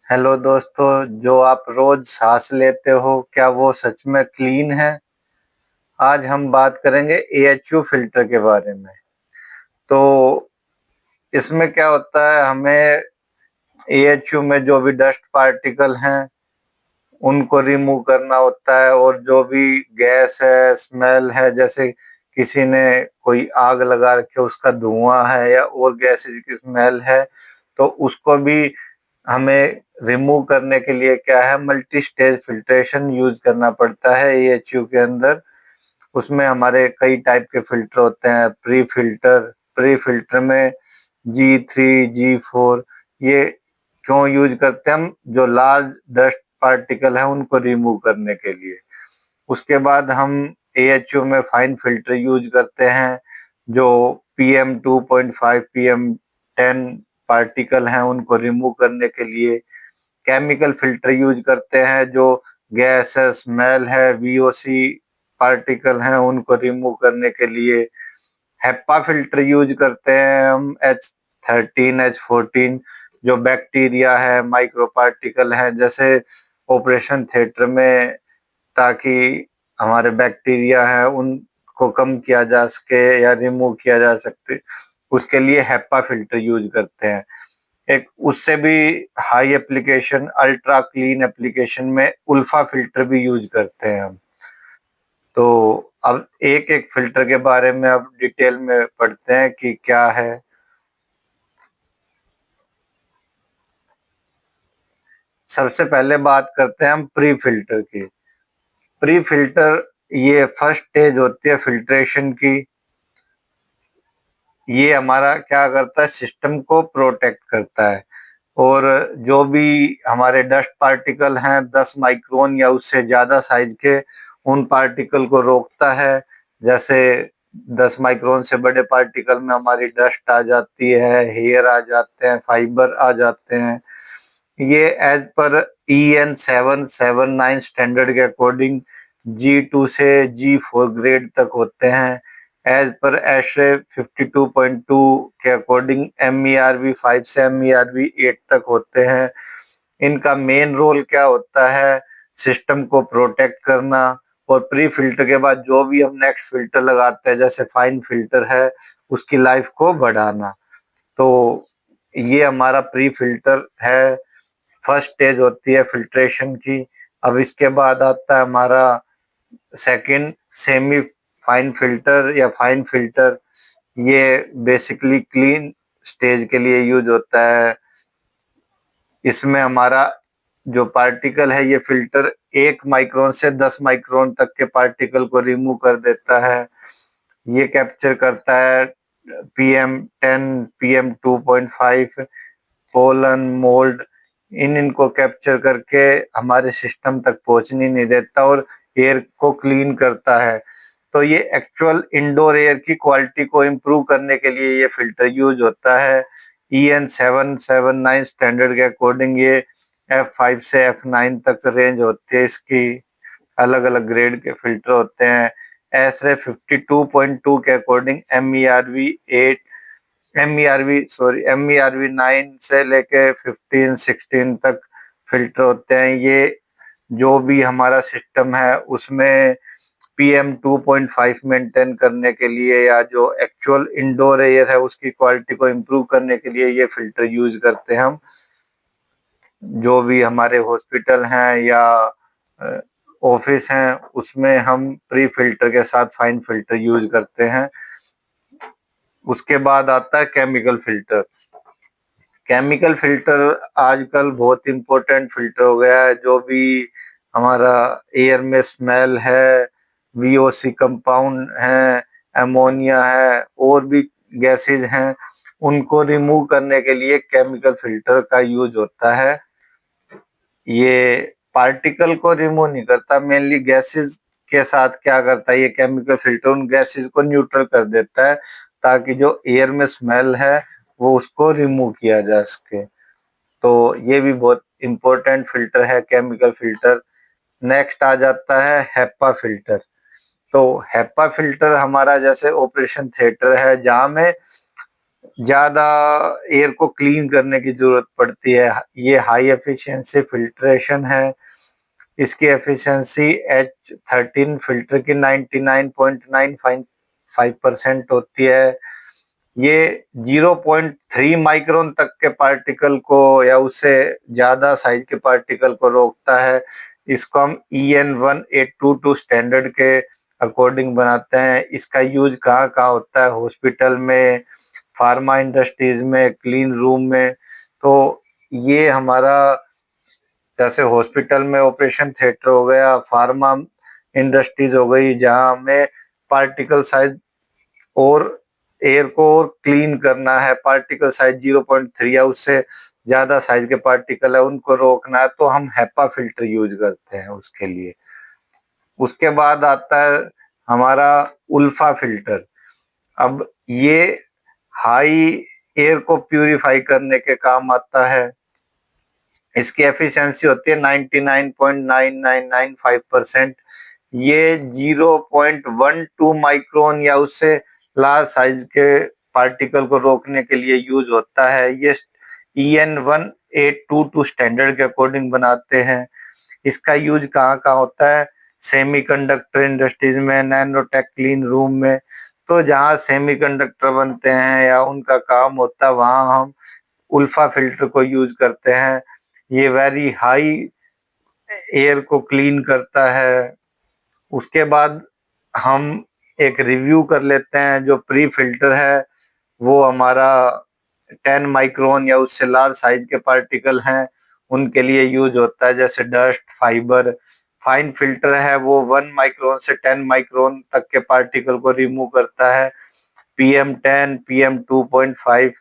Hello दोस्तों, जो आप रोज सांस लेते हो, क्या वो सच में क्लीन है? आज हम बात करेंगे एएचयू फिल्टर के बारे में। तो इसमें क्या होता है, हमें एएचयू में जो भी डस्ट पार्टिकल हैं, उनको रिमूव करना होता है। और जो भी गैस है, स्मेल है, जैसे किसी ने कोई आग लगा रखी है, उसका धुआं है या और गैसेज की स्मेल है, तो उसको भी हमें रिमूव करने के लिए क्या है, मल्टी स्टेज फिल्ट्रेशन यूज करना पड़ता है एएचयू के अंदर। उसमें हमारे कई टाइप के फिल्टर होते हैं। प्री फिल्टर में G3 G4, ये क्यों यूज करते हैं हम? जो लार्ज डस्ट पार्टिकल है उनको रिमूव करने के लिए। उसके बाद हम एएचयू में फाइन फिल्टर यूज करते हैं, जो PM2.5 PM10 पार्टिकल हैं उनको रिमूव करने के लिए। केमिकल फिल्टर यूज करते हैं, जो गैस है, स्मेल है, वीओसी पार्टिकल हैं उनको रिमूव करने के लिए। हेप्पा फिल्टर यूज करते हैं हम, H13 H14, जो बैक्टीरिया है, माइक्रो पार्टिकल है, जैसे ऑपरेशन थिएटर में, ताकि हमारे बैक्टीरिया है उनको कम किया जा सके या रिमूव किया जा सकते, उसके लिए हेप्पा फिल्टर यूज करते हैं। एक उससे भी high application, ultra clean application में उल्फा फिल्टर भी यूज करते हैं हम। तो अब एक एक फिल्टर के बारे में अब डिटेल में पढ़ते हैं कि क्या है। सबसे पहले बात करते हैं हम प्री फिल्टर की। प्री फिल्टर ये फर्स्ट स्टेज होती है फिल्ट्रेशन की। ये हमारा क्या करता है, सिस्टम को प्रोटेक्ट करता है। और जो भी हमारे डस्ट पार्टिकल हैं 10 माइक्रोन या उससे ज़्यादा साइज के, उन पार्टिकल को रोकता है। जैसे 10 माइक्रोन से बड़े पार्टिकल में हमारी डस्ट आ जाती है, हेयर आ जाते हैं, फाइबर आ जाते हैं। ये एज पर EN 779 स्टैंडर्ड के अकॉर्डिंग G2 से G4 ग्रेड तक होते हैं। एज पर ASHRAE 52.2 के अकॉर्डिंग MERV 5 से MERV 8 तक होते हैं। इनका मेन रोल क्या होता है, सिस्टम को प्रोटेक्ट करना। और प्री फिल्टर के बाद जो भी हम नेक्स्ट फिल्टर लगाते हैं, जैसे फाइन फिल्टर है, उसकी लाइफ को बढ़ाना। तो ये हमारा प्री फिल्टर है। फर्स्ट स्टेज होती है फिल्ट्रेशन की। अब इसके बाद आता है हमारा सेकंड, सेमी फाइन फिल्टर या फाइन फिल्टर। ये बेसिकली क्लीन स्टेज के लिए यूज होता है। इसमें हमारा जो पार्टिकल है, ये फिल्टर 1 माइक्रोन से 10 माइक्रोन तक के पार्टिकल को रिमूव कर देता है। ये कैप्चर करता है PM10 PM2.5, पोलन, मोल्ड, इनको कैप्चर करके हमारे सिस्टम तक पहुंचने नहीं देता और एयर को क्लीन करता है। तो ये एक्चुअल इंडोर एयर की क्वालिटी को इम्प्रूव करने के लिए ये फिल्टर यूज होता है। EN 779 स्टैंडर्ड के अकॉर्डिंग ये F5 से F9 तक रेंज होती है इसकी। अलग अलग ग्रेड के फिल्टर होते हैं। ASHRAE 52.2 के अकॉर्डिंग MERV 9 से लेके 15 16 तक फिल्टर होते हैं। ये जो भी हमारा सिस्टम है उसमें PM2.5 मेंटेन करने के लिए, या जो एक्चुअल इंडोर एयर है उसकी क्वालिटी को इम्प्रूव करने के लिए ये फिल्टर यूज करते हैं हम। जो भी हमारे हॉस्पिटल हैं या ऑफिस हैं, उसमें हम प्री फिल्टर के साथ फाइन फिल्टर यूज करते हैं। उसके बाद आता है केमिकल फिल्टर। केमिकल फिल्टर आजकल बहुत इम्पोर्टेंट फिल्टर हो गया है। जो भी हमारा एयर में स्मेल है, VOC कंपाउंड है, अमोनिया है, और भी गैसेज हैं, उनको रिमूव करने के लिए केमिकल फिल्टर का यूज होता है। ये पार्टिकल को रिमूव नहीं करता, मेनली गैसेज के साथ क्या करता है ये केमिकल फिल्टर, उन गैसेज को न्यूट्रल कर देता है, ताकि जो एयर में स्मेल है वो उसको रिमूव किया जा सके। तो ये भी बहुत इंपॉर्टेंट फिल्टर है, केमिकल फिल्टर। नेक्स्ट आ जाता है हेप्पा फिल्टर। तो हेप्पा फिल्टर हमारा जैसे ऑपरेशन थिएटर है, जहाँ में ज़्यादा एयर को क्लीन करने की ज़रूरत पड़ती है। ये हाई एफिशिएंसी फ़िल्ट्रेशन है। इसकी एफिशिएंसी H13 फ़िल्टर की 99.95% होती है। ये 0.3 माइक्रोन तक के पार्टिकल को या उससे ज़्यादा साइज़ के पार्टिकल को रोकता है। इसको हम EN 1822 स्टैंडर्ड के अकॉर्डिंग बनाते हैं। इसका यूज़ कहाँ-कहाँ होता है? हॉस्पिटल में, फार्मा इंडस्ट्रीज में, क्लीन रूम में। तो ये हमारा जैसे हॉस्पिटल में ऑपरेशन थिएटर हो गया, फार्मा इंडस्ट्रीज हो गई, जहाँ हमें पार्टिकल साइज और एयर को और क्लीन करना है, पार्टिकल साइज 0.3 या उससे ज़्यादा साइज के पार्टिकल है उनको रोकना है, तो हम हैपा फिल्टर यूज करते हैं उसके लिए। उसके बाद आता है हमारा उल्फा फिल्टर। अब ये हाई एयर को प्यूरिफाई करने के काम आता है। इसकी एफिशिएंसी होती है 99.9995%। ये 0.12 माइक्रोन या उससे लार्ज साइज के पार्टिकल को रोकने के लिए यूज होता है। ये EN 1822 स्टैंडर्ड के अकॉर्डिंग बनाते हैं। इसका यूज कहाँ-कहाँ होता है? सेमीकंडक्टर इंडस्ट्रीज में, नैनोटेक क्लीन रूम में। तो जहाँ सेमीकंडक्टर बनते हैं या उनका काम होता है, वहाँ हम उल्फा फिल्टर को यूज करते हैं। ये वेरी हाई एयर को क्लीन करता है। उसके बाद हम एक रिव्यू कर लेते हैं। जो प्री फिल्टर है वो हमारा 10 माइक्रोन या उससे लार्ज साइज के पार्टिकल हैं उनके लिए यूज होता है, जैसे डस्ट, फाइबर। फाइन फिल्टर है वो 1 माइक्रोन से 10 माइक्रोन तक के पार्टिकल को रिमूव करता है। PM10, PM2.5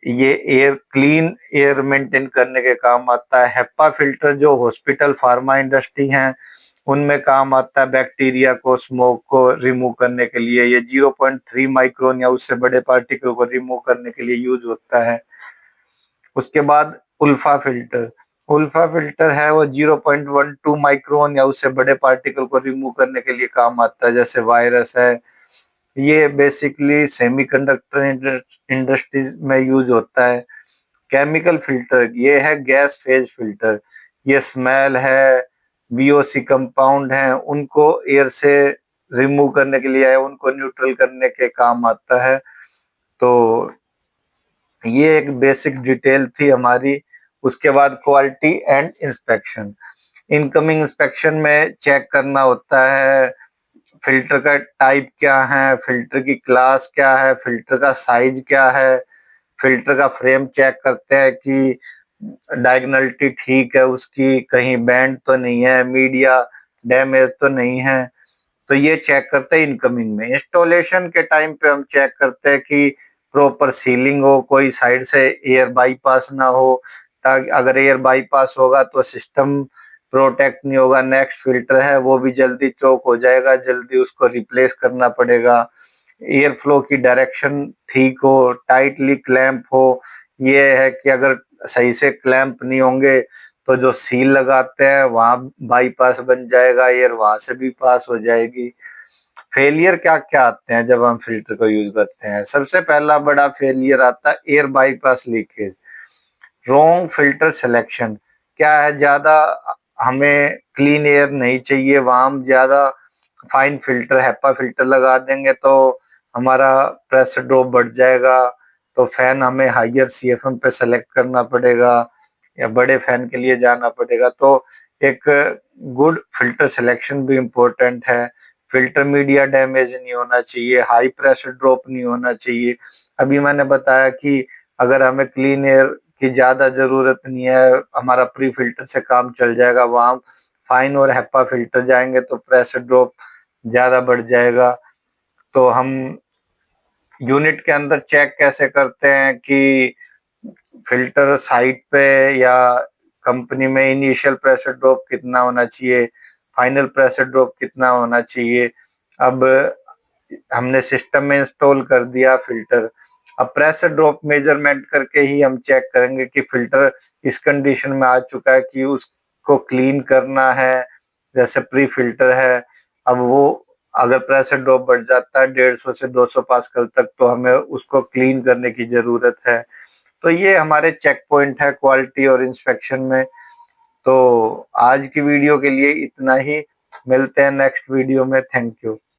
ये एयर क्लीन एयर मेंटेन करने के काम आता है। हेपा फिल्टर जो हॉस्पिटल, फार्मा इंडस्ट्री हैं उनमें काम आता है, बैक्टीरिया को, स्मोक को रिमूव करने के लिए। ये 0.3 माइक्रोन या उससे बड़े पार्टिकल को रिमूव करने के लिए यूज होता है। उसके बाद उल्फा फिल्टर। उल्फा फिल्टर है वो 0.12 माइक्रोन या उससे बड़े पार्टिकल को रिमूव करने के लिए काम आता है, जैसे वायरस है। ये बेसिकली सेमीकंडक्टर इंडस्ट्रीज में यूज होता है। केमिकल फिल्टर ये है गैस फेज फिल्टर। ये स्मेल है, VOC कंपाउंड है, उनको एयर से रिमूव करने के लिए, उनको न्यूट्रल करने के काम आता है। तो ये एक बेसिक डिटेल थी हमारी। उसके बाद quality and inspection. Incoming inspection में चेक करना होता है फिल्टर का टाइप क्या है, फिल्टर की क्लास क्या है, फिल्टर का साइज क्या है, फिल्टर का फ्रेम चेक करते हैं कि डायगोनलिटी ठीक है उसकी, कहीं बैंड तो नहीं है, मीडिया डैमेज तो नहीं है। तो ये चेक करते हैं इनकमिंग में। इंस्टॉलेशन के टाइम पे हम चेक करते हैं कि प्रॉपर सीलिंग हो, कोई साइड से एयर बाईपास ना हो, ताकि अगर एयर बाईपास होगा तो सिस्टम प्रोटेक्ट नहीं होगा। नेक्स्ट फिल्टर है वो भी जल्दी चोक हो जाएगा, जल्दी उसको रिप्लेस करना पड़ेगा। एयर फ्लो की डायरेक्शन ठीक हो, टाइटली क्लैंप हो। ये है कि अगर सही से क्लैंप नहीं होंगे तो जो सील लगाते हैं वहां बाईपास बन जाएगा, एयर वहां से भी पास हो जाएगी। फेलियर क्या क्या आते हैं जब हम फिल्टर को यूज करते हैं? सबसे पहला बड़ा फेलियर आता है air bypass leakage. Wrong filter selection. क्या है, ज्यादा हमें क्लीन एयर नहीं चाहिए, वहां हम ज्यादा फाइन फिल्टर, हैपा फिल्टर लगा देंगे तो हमारा प्रेशर ड्रॉप बढ़ जाएगा। तो फैन हमें हायर CFM पे सेलेक्ट करना पड़ेगा या बड़े फैन के लिए जाना पड़ेगा। तो एक गुड फिल्टर सिलेक्शन भी इम्पोर्टेंट है। फिल्टर मीडिया डैमेज नहीं होना चाहिए, हाई प्रेशर ड्रॉप नहीं होना चाहिए। अभी मैंने बताया कि अगर हमें क्लीन एयर की ज्यादा जरूरत नहीं है, हमारा प्री फिल्टर से काम चल जाएगा, वहां फाइन और हैपा फिल्टर जाएंगे तो प्रेशर ड्रॉप ज्यादा बढ़ जाएगा। तो हम यूनिट के अंदर चेक कैसे करते हैं कि फिल्टर साइट पे या कंपनी में इनिशियल प्रेशर ड्रॉप कितना होना चाहिए, फाइनल प्रेशर ड्रॉप कितना होना चाहिए। अब हमने सिस्टम में इंस्टॉल कर दिया फिल्टर, अब प्रेशर ड्रॉप मेजरमेंट करके ही हम चेक करेंगे कि फिल्टर इस कंडीशन में आ चुका है कि उसको क्लीन करना है। जैसे प्री फिल्टर है, अब वो अगर प्रेशर ड्रॉप बढ़ जाता है 150 से 200 पास्कल तक, तो हमें उसको क्लीन करने की ज़रूरत है। तो ये हमारे चेक पॉइंट है क्वालिटी और इंस्पेक्शन में। तो आज की वीडियो के लिए इतना ही, मिलते हैं नेक्स्ट वीडियो में। Thank you.